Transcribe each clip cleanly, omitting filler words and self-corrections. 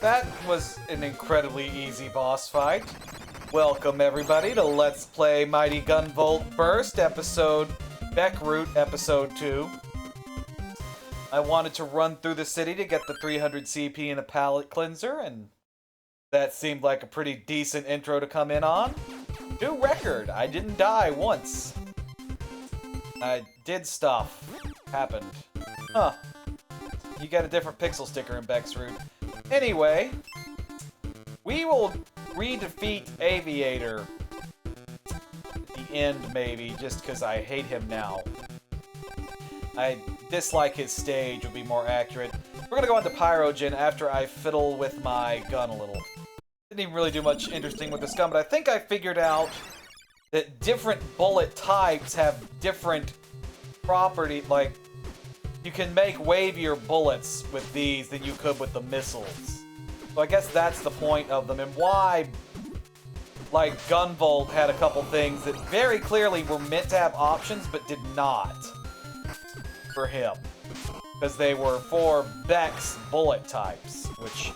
That was an incredibly easy boss fight. Welcome everybody to Let's Play Mighty Gunvolt Burst, Beck Route, Episode 2. I wanted to run through the city to get the 300 CP and a palate cleanser, and that seemed like a pretty decent intro to come in on. New record! I didn't die once. I did stuff. Happened. Huh. You get a different pixel sticker in Beck's Route. Anyway, we will re-defeat Aviator at the end, maybe, just because I hate him now. I dislike his stage, would be more accurate. We're gonna go on to Pyrogen after I fiddle with my gun a little. Didn't even really do much interesting with this gun, but I think I figured out that different bullet types have different property, like, you can make wavier bullets with these than you could with the missiles. So I guess that's the point of them, and why, like, Gunvolt had a couple things that very clearly were meant to have options, but did not for him. Because they were for Beck's bullet types, which,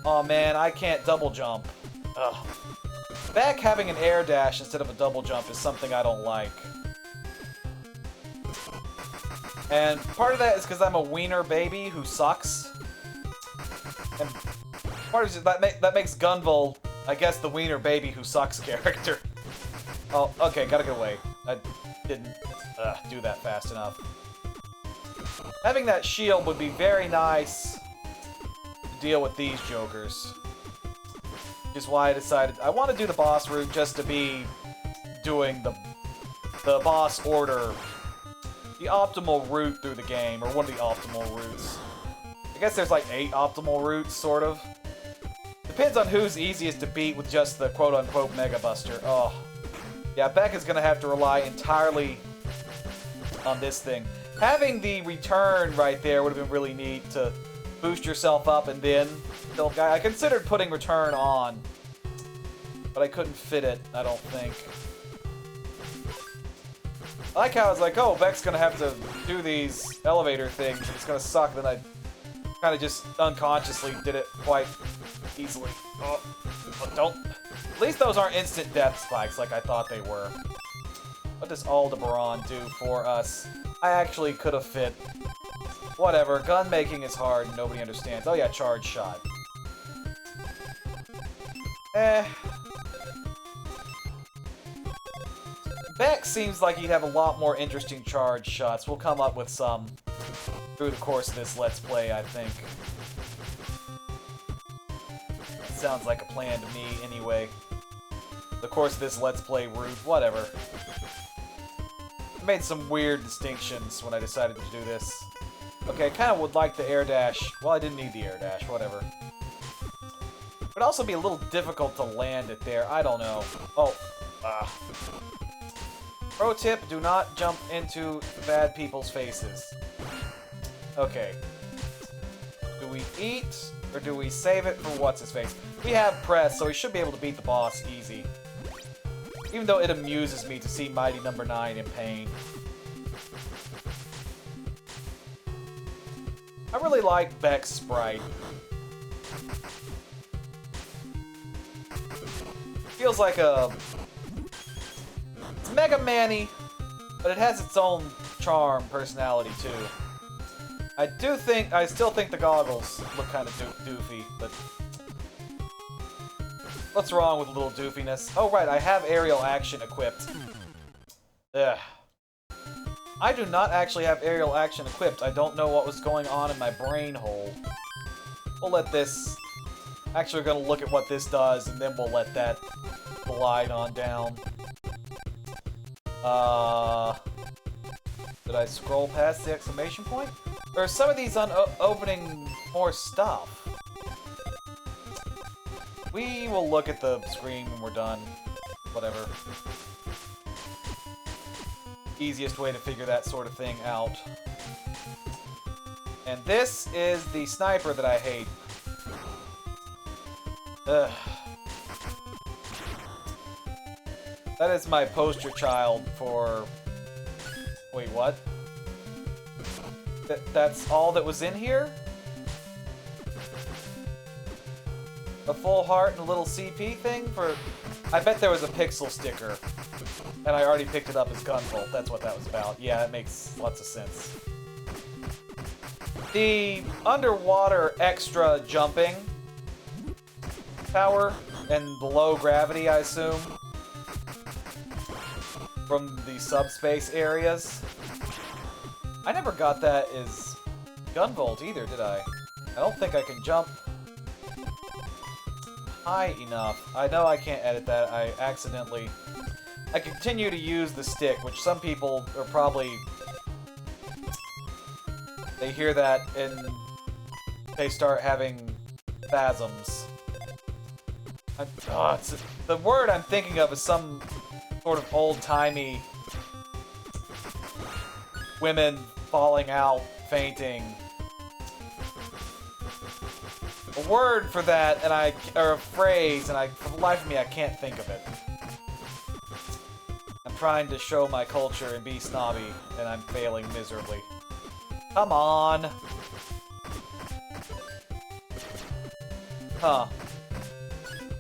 oh man, I can't double jump. Ugh. Beck having an air dash instead of a double jump is something I don't like. And part of that is because I'm a wiener baby who sucks. And part of it, that makes Gunvolt, I guess, the wiener baby who sucks character. Oh, okay, gotta get away. I didn't do that fast enough. Having that shield would be very nice to deal with these jokers. Which is why I decided I want to do the boss route just to be doing the boss order. The optimal route through the game, or one of the optimal routes. I guess there's like 8 optimal routes, sort of. Depends on who's easiest to beat with just the quote-unquote Mega Buster. Oh. Yeah, Beck is gonna have to rely entirely on this thing. Having the return right there would have been really neat to boost yourself up and then kill a guy. I considered putting return on, but I couldn't fit it, I don't think. I like how I was like, oh, Beck's gonna have to do these elevator things, and it's gonna suck, then I kind of just unconsciously did it quite easily. Oh, don't. At least those aren't instant death spikes like I thought they were. What does Aldebaran do for us? I actually could have fit. Whatever, gun making is hard and nobody understands. Oh yeah, charge shot. Beck seems like he'd have a lot more interesting charge shots. We'll come up with some through the course of this Let's Play, I think. Sounds like a plan to me, anyway. The course of this Let's Play route, whatever. I made some weird distinctions when I decided to do this. Okay, I kind of would like the air dash. Well, I didn't need the air dash, whatever. It would also be a little difficult to land it there. I don't know. Oh, Pro tip, do not jump into bad people's faces. Okay. Do we eat, or do we save it for what's-his-face? We have press, so we should be able to beat the boss easy. Even though it amuses me to see Mighty Number 9 in pain. I really like Beck's sprite. Feels like a... It's Megaman-y, but it has its own charm, personality, too. I still think the goggles look kind of doofy, but... What's wrong with a little doofiness? Oh, right, I have aerial action equipped. Ugh. I do not actually have aerial action equipped. I don't know what was going on in my brain hole. We'll let this... Actually, we're gonna look at what this does, and then we'll let that glide on down. Did I scroll past the exclamation point? Or are some of these opening more stuff? We will look at the screen when we're done. Whatever. Easiest way to figure that sort of thing out. And this is the sniper that I hate. Ugh. That is my poster child for... Wait, what? That's all that was in here? A full heart and a little CP thing for... I bet there was a pixel sticker. And I already picked it up as Gunvolt. That's what that was about. Yeah, it makes lots of sense. The underwater extra jumping power and the low gravity, I assume, from the subspace areas. I never got that as Gunvolt either, did I? I don't think I can jump high enough. I know I can't edit that. I continue to use the stick, which some people are probably... They hear that and they start having spasms. The word I'm thinking of is some sort of old-timey women falling out, fainting. A word for that, or a phrase, and for the life of me, I can't think of it. I'm trying to show my culture and be snobby, and I'm failing miserably. Come on! Huh.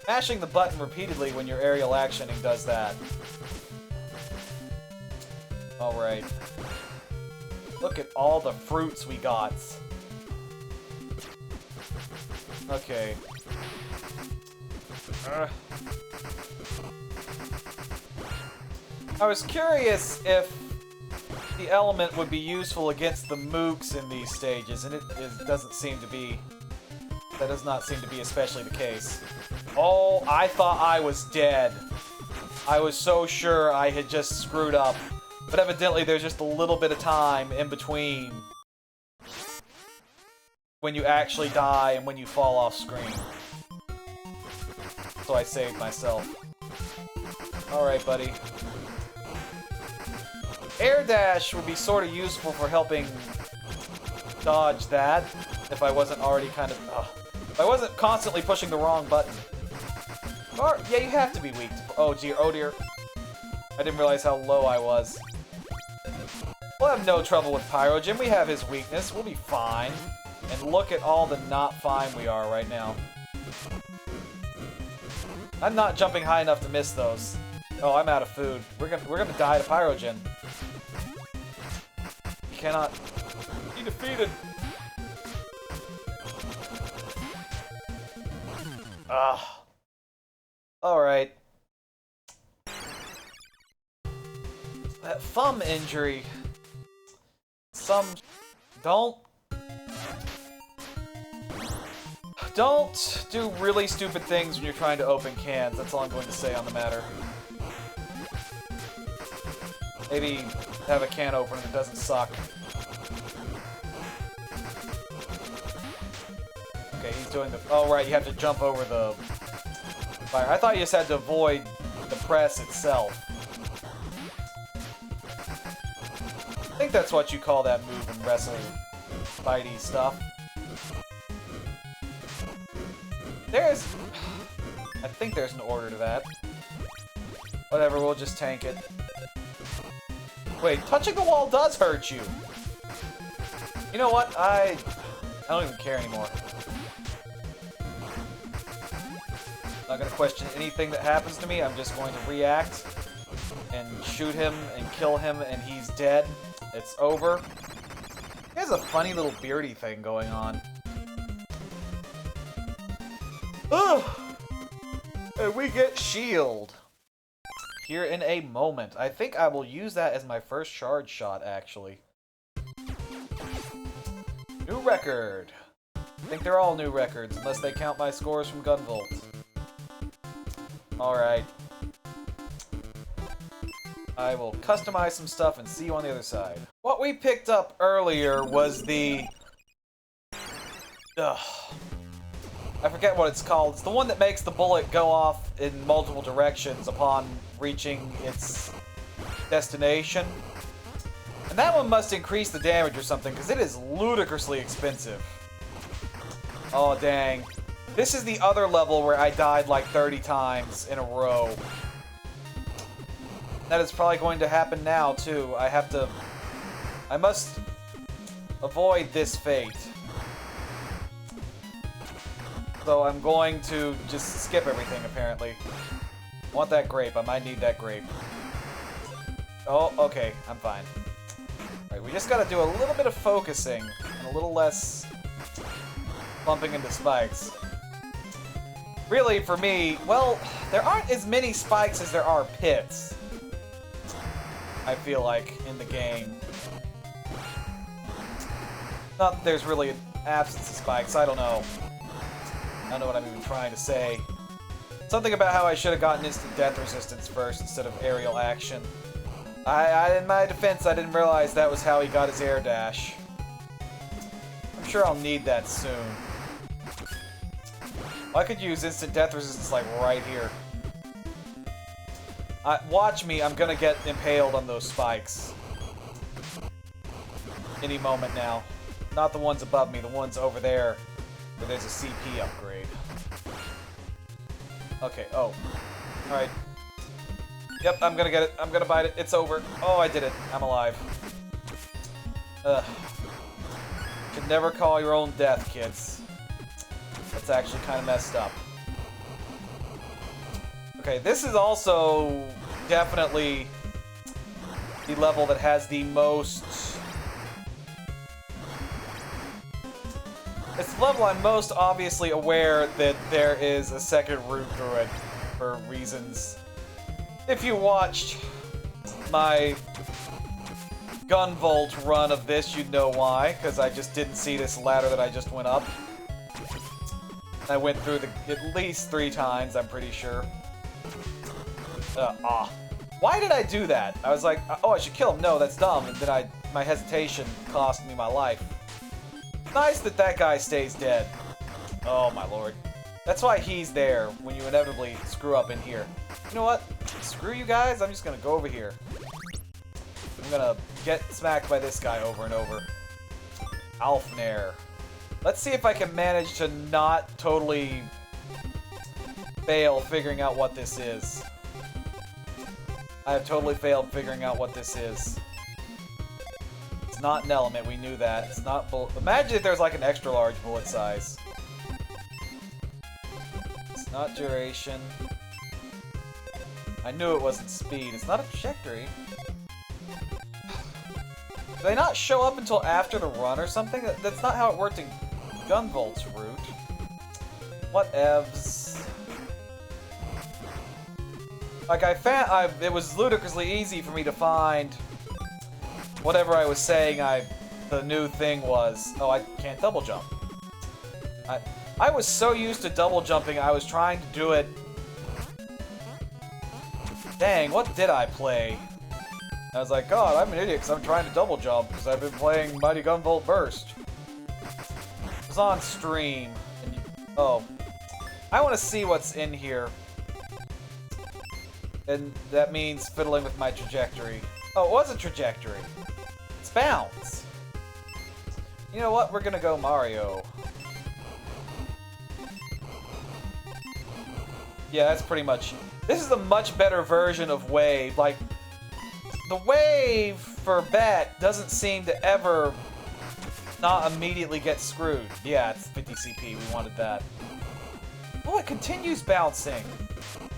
Mashing the button repeatedly when you're aerial actioning does that. Alright. Look at all the fruits we got. Okay. I was curious if the element would be useful against the mooks in these stages, and it doesn't seem to be. That does not seem to be especially the case. Oh, I thought I was dead. I was so sure I had just screwed up. But evidently there's just a little bit of time in between when you actually die and when you fall off screen. So I saved myself. Alright, buddy. Air dash would be sort of useful for helping dodge that, if I wasn't already kind of... if I wasn't constantly pushing the wrong button. Or, yeah, you have to be weak to... Oh dear, oh dear. I didn't realize how low I was. We'll have no trouble with Pyrogen. We have his weakness. We'll be fine. And look at all the not fine we are right now. I'm not jumping high enough to miss those. Oh, I'm out of food. We're gonna die to Pyrogen. You cannot be defeated. Ah. Alright. That thumb injury. Don't do really stupid things when you're trying to open cans. That's all I'm going to say on the matter. Maybe have a can opener that doesn't suck. Okay, he's doing the... Oh, right, you have to jump over the fire. I thought you just had to avoid the press itself. I think that's what you call that move in wrestling fighty stuff. I think there's an order to that. Whatever, we'll just tank it. Wait, touching the wall does hurt you! You know what? I don't even care anymore. Not gonna question anything that happens to me, I'm just going to react and shoot him and kill him and he's dead. It's over. He has a funny little beardy thing going on. Ugh! And we get shield. Here in a moment. I think I will use that as my first charge shot, actually. New record. I think they're all new records, unless they count my scores from Gunvolt. Alright. I will customize some stuff and see you on the other side. What we picked up earlier was the... I forget what it's called. It's the one that makes the bullet go off in multiple directions upon reaching its destination. And that one must increase the damage or something, because it is ludicrously expensive. Oh, dang. This is the other level where I died like 30 times in a row. That is probably going to happen now, too. I must avoid this fate. So I'm going to just skip everything, apparently. I want that grape. I might need that grape. Oh, okay. I'm fine. Alright, we just gotta do a little bit of focusing and a little less bumping into spikes. Really, for me, well, there aren't as many spikes as there are pits. I feel like, in the game. Not that there's really an absence of spikes, I don't know. I don't know what I'm even trying to say. Something about how I should have gotten instant death resistance first instead of aerial action. In my defense, I didn't realize that was how he got his air dash. I'm sure I'll need that soon. I could use instant death resistance like right here. Watch me, I'm gonna get impaled on those spikes. Any moment now. Not the ones above me, the ones over there where there's a CP upgrade. Okay, oh. Alright. Yep, I'm gonna get it. I'm gonna bite it. It's over. Oh, I did it. I'm alive. Ugh. You can never call your own death, kids. That's actually kind of messed up. Okay, this is also definitely the level that has the most... It's the level I'm most obviously aware that there is a second route through it for reasons. If you watched my Gunvolt run of this, you'd know why, because I just didn't see this ladder that I just went up. I went through at least 3 times, I'm pretty sure. Why did I do that? I was like, oh, I should kill him. No, that's dumb. And then my hesitation cost me my life. Nice that that guy stays dead. Oh, my lord. That's why he's there when you inevitably screw up in here. You know what? Screw you guys. I'm just going to go over here. I'm going to get smacked by this guy over and over. Alfnair. Let's see if I can manage to not totally fail figuring out what this is. I have totally failed figuring out what this is. It's not an element, we knew that. It's not bullet. Imagine if there's like an extra large bullet size. It's not duration. I knew it wasn't speed. It's not a trajectory. Do they not show up until after the run or something? That's not how it worked in Gunvolt's route. Whatevs. Like, it was ludicrously easy for me to find whatever I was saying the new thing was. Oh, I can't double jump. I was so used to double jumping, I was trying to do it. Dang, what did I play? I was like, God, I'm an idiot because I'm trying to double jump because I've been playing Mighty Gunvolt Burst. It was on stream. Oh. I want to see what's in here. And that means fiddling with my trajectory. Oh, it was a trajectory. It's bounce. You know what? We're gonna go Mario. Yeah, that's pretty much... This is a much better version of Wave. Like, the Wave for Beck doesn't seem to ever not immediately get screwed. Yeah, it's 50 CP. We wanted that. Oh, it continues bouncing.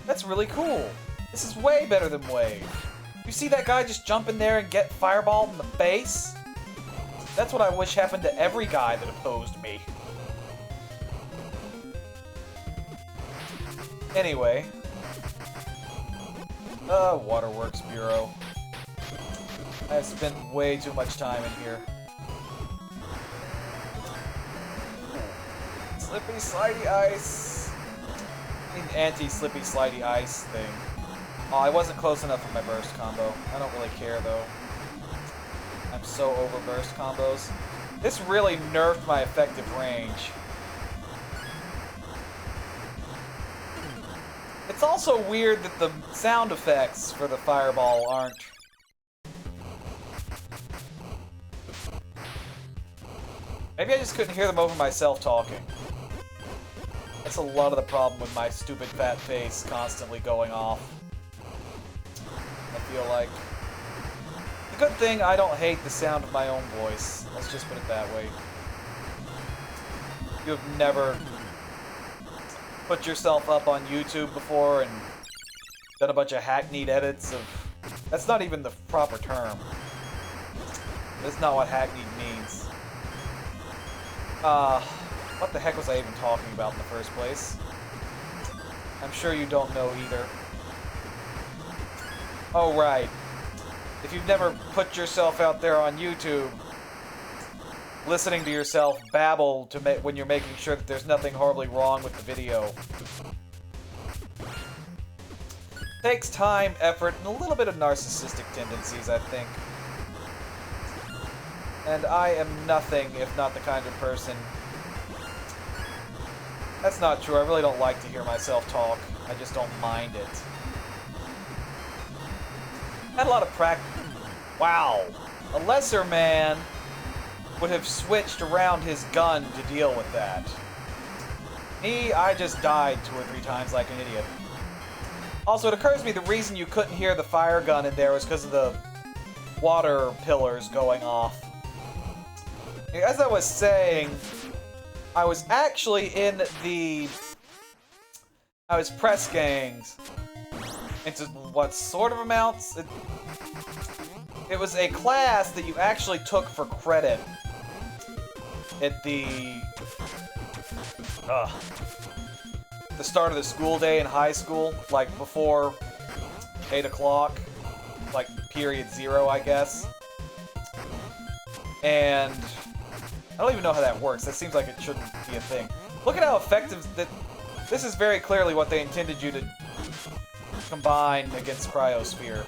That's really cool. This is way better than Wave. You see that guy just jump in there and get fireballed in the face? That's what I wish happened to every guy that opposed me. Anyway. Waterworks Bureau. I've spent way too much time in here. Slippy Slidey Ice. I need anti-Slippy Slidey Ice thing. Oh, I wasn't close enough with my burst combo. I don't really care, though. I'm so over burst combos. This really nerfed my effective range. It's also weird that the sound effects for the fireball aren't... Maybe I just couldn't hear them over myself talking. That's a lot of the problem with my stupid fat face constantly going off. I feel like. The good thing, I don't hate the sound of my own voice. Let's just put it that way. You have never put yourself up on YouTube before and done a bunch of hackneyed edits of... That's not even the proper term. That's not what hackneyed means. What the heck was I even talking about in the first place? I'm sure you don't know either. Oh, right. If you've never put yourself out there on YouTube, listening to yourself babble to when you're making sure that there's nothing horribly wrong with the video. Takes time, effort, and a little bit of narcissistic tendencies, I think. And I am nothing if not the kind of person... That's not true. I really don't like to hear myself talk. I just don't mind it. Had a lot of practice. Wow. A lesser man would have switched around his gun to deal with that. Me, I just died 2 or 3 times like an idiot. Also, it occurs to me the reason you couldn't hear the fire gun in there was because of the water pillars going off. As I was saying, I was actually in the... I was press gangs into what sort of amounts? It was a class that you actually took for credit at the start of the school day in high school, like before 8 o'clock, like period 0, I guess. And I don't even know how that works. That seems like it shouldn't be a thing. Look at how effective that. This is very clearly what they intended you to combine against Cryosphere.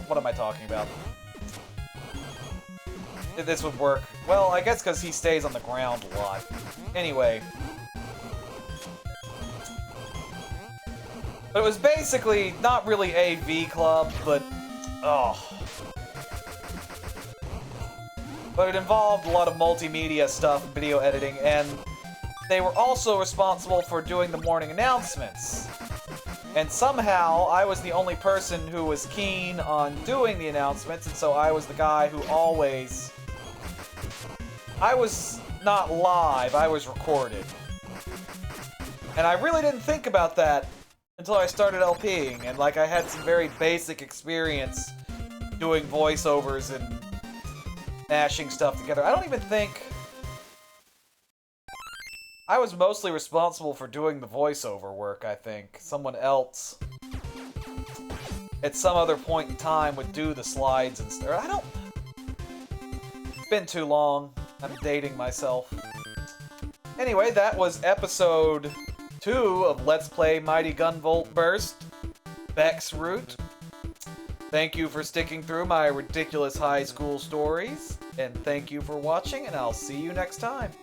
What am I talking about? This would work. Well, I guess because he stays on the ground a lot. Anyway. But it was basically not really a V club, but... Oh. But it involved a lot of multimedia stuff, video editing, and they were also responsible for doing the morning announcements. And somehow, I was the only person who was keen on doing the announcements, and so I was the guy who always... I was not live, I was recorded. And I really didn't think about that until I started LPing, and like I had some very basic experience doing voiceovers and mashing stuff together. I don't even think... I was mostly responsible for doing the voiceover work, I think. Someone else, at some other point in time, would do the slides and stuff. I don't... It's been too long. I'm dating myself. Anyway, that was episode 2 of Let's Play Mighty Gunvolt Burst, Beck's Route. Thank you for sticking through my ridiculous high school stories, and thank you for watching, and I'll see you next time.